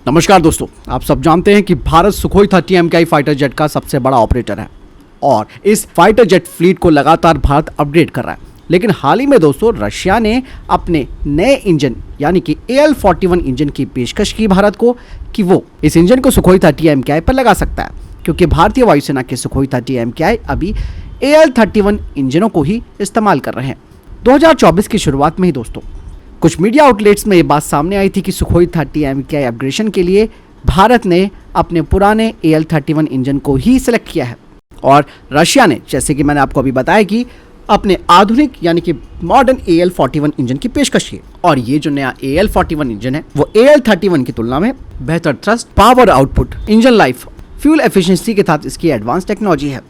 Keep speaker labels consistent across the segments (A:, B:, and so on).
A: नमस्कार दोस्तों, आप सब जानते हैं कि Bharat Sukhoi 30 MKI fighter jet का सबसे बड़ा ऑपरेटर है और इस फाइटर जेट फ्लीट को लगातार भारत अपग्रेड कर रहा है। लेकिन हाल ही में दोस्तों रशिया ने अपने नए इंजन यानी कि AL-41 इंजन की पेशकश की भारत को कि वो इस इंजन को सुखोई 30 MKI पर लगा सकता है, क्योंकि भारतीय वायुसेना के सुखोई 30 MKI अभी AL-31 इंजनों को ही इस्तेमाल कर रहे हैं। 2024 की शुरुआत में ही दोस्तों कुछ मीडिया आउटलेट्स में ये बात सामने आई थी कि सुखोई 30 MKI अपग्रेडेशन के लिए भारत ने अपने पुराने AL-31 इंजन को ही सिलेक्ट किया है और रशिया ने, जैसे कि मैंने आपको अभी बताया, कि अपने आधुनिक यानी कि मॉडर्न AL-41 इंजन की पेशकश की। और ये जो नया AL-41 इंजन है वो AL-31 की तुलना में बेहतर thrust, power output, engine life, fuel efficiency के साथ इसकी एडवांस टेक्नोलॉजी है।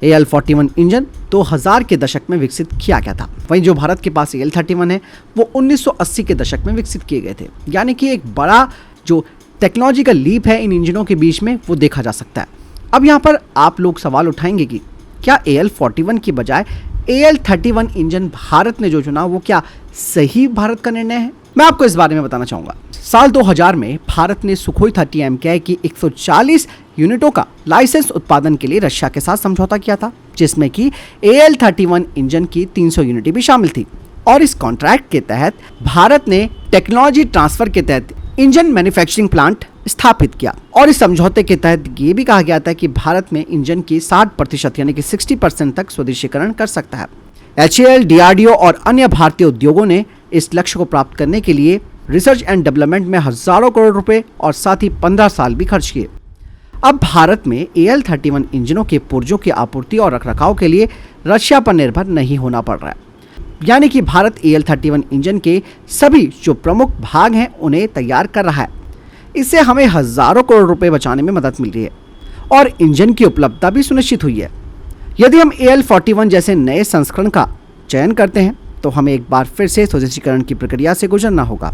A: AL-41 इंजन 2000 के दशक में विकसित किया गया था, वहीं जो भारत के पास AL-31 है वो 1980 के दशक में विकसित किए गए थे। यानी कि एक बड़ा जो टेक्नोलॉजिकल लीप है इन इंजनों के बीच में वो देखा जा सकता है। अब यहाँ पर आप लोग सवाल उठाएंगे कि क्या AL-41 की बजाय AL-31 इंजन भारत ने जो चुना वो क्या सही भारत का निर्णय है? मैं आपको इस बारे में बताना चाहूँगा। साल 2000 में भारत ने सुखोई 30 MKI की 140 यूनिटों का लाइसेंस उत्पादन के लिए रशिया के साथ समझौता किया था, जिसमें कि AL-31 इंजन की 300 यूनिट भी शामिल थी। और इस कॉन्ट्रैक्ट के तहत भारत ने टेक्नोलॉजी ट्रांसफर के तहत इंजन मैन्युफैक्चरिंग प्लांट स्थापित किया और इस समझौते के तहत ये भी कहा गया था कि भारत में इंजन की 60% यानी कि 60% तक स्वदेशीकरण कर सकता है। HAL, DRDO और अन्य भारतीय उद्योगों ने इस लक्ष्य को प्राप्त करने के लिए रिसर्च एंड डेवलपमेंट में हजारों करोड़ रुपए और साथ ही 15 साल भी खर्च किए। अब भारत में AL-31 इंजनों के पुर्जों की आपूर्ति और रखरखाव के लिए रशिया पर निर्भर नहीं होना पड़ रहा है। यानी कि भारत AL-31 इंजन के सभी जो प्रमुख भाग हैं उन्हें तैयार कर रहा है। इससे हमें हजारों करोड़ रुपए बचाने में मदद मिल रही है और इंजन की उपलब्धता भी सुनिश्चित हुई है। यदि हम AL-41 जैसे नए संस्करण का चयन करते हैं तो हमें एक बार फिर से स्वदेशीकरण की प्रक्रिया से गुजरना होगा।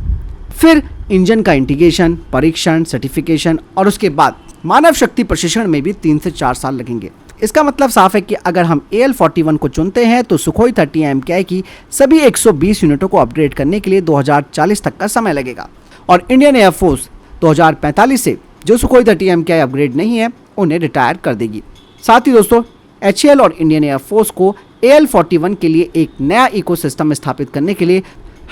A: फिर इंजन का इंटीग्रेशन, परीक्षण, सर्टिफिकेशन और उसके बाद मानव शक्ति प्रशिक्षण में भी 3 से 4 साल लगेंगे। इसका मतलब साफ है कि अगर हम AL-41 को चुनते हैं तो सुखोई 30 MKI की सभी 120 यूनिटों को अपग्रेड करने के लिए 2040 तक का समय लगेगा और इंडियन एयरफोर्स 2045 से जो सुखोई 30 MKI अपग्रेड नहीं है उन्हें रिटायर कर देगी। साथ ही दोस्तों HAL और इंडियन एयरफोर्स को AL-41 के लिए एक नया इकोसिस्टम स्थापित करने के लिए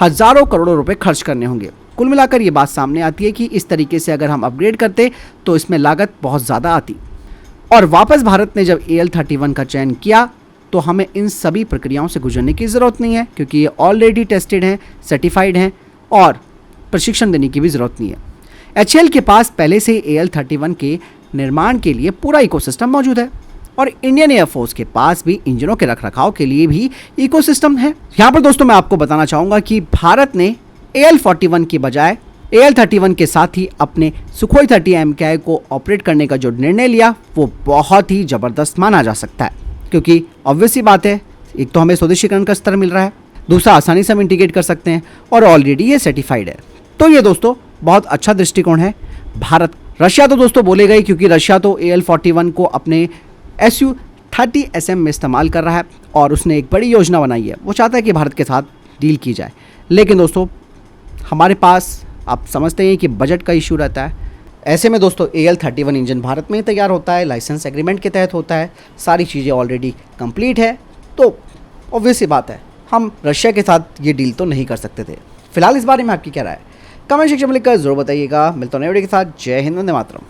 A: हजारों करोड़ों रुपए खर्च करने होंगे। कुल मिलाकर ये बात सामने आती है कि इस तरीके से अगर हम अपग्रेड करते तो इसमें लागत बहुत ज़्यादा आती और वापस भारत ने जब AL-31 का चयन किया तो हमें इन सभी प्रक्रियाओं से गुजरने की ज़रूरत नहीं है, क्योंकि ये ऑलरेडी टेस्टेड हैं, सर्टिफाइड हैं और प्रशिक्षण देने की भी ज़रूरत नहीं है। HAL के पास पहले से AL-31 के निर्माण के लिए पूरा इकोसिस्टम मौजूद है और इंडियन एयरफोर्स के पास भी इंजनों के रखरखाव के लिए भी इकोसिस्टम है। यहाँ पर दोस्तों मैं आपको बताना चाहूँगा कि भारत ने AL-41 की बजाय AL-31 के साथ ही अपने सुखोई 30 MKI को ऑपरेट करने का जो निर्णय लिया वो बहुत ही ज़बरदस्त माना जा सकता है, क्योंकि ऑब्वियस सी बात है, एक तो हमें स्वदेशीकरण का स्तर मिल रहा है, दूसरा आसानी से हम इंटीग्रेट कर सकते हैं और ऑलरेडी ये सर्टिफाइड है। तो ये दोस्तों बहुत अच्छा दृष्टिकोण है। रशिया तो दोस्तों बोलेगा ही, क्योंकि रशिया तो AL-41 को अपने Su-30SM में इस्तेमाल कर रहा है और उसने एक बड़ी योजना बनाई है। वो चाहता है कि भारत के साथ डील की जाए, लेकिन दोस्तों हमारे पास आप समझते हैं कि बजट का इशू रहता है। ऐसे में दोस्तों AL-31 इंजन भारत में ही तैयार होता है, लाइसेंस एग्रीमेंट के तहत होता है, सारी चीज़ें ऑलरेडी कंप्लीट है, तो ऑब्वियस सी बात है हम रशिया के साथ ये डील तो नहीं कर सकते थे। फिलहाल इस बारे में आपकी क्या राय है? कमेंट सेक्शन में लिखकर जरूर बताइएगा। मिलता हूं नए वीडियो के साथ। जय हिंद, वंदे मातरम।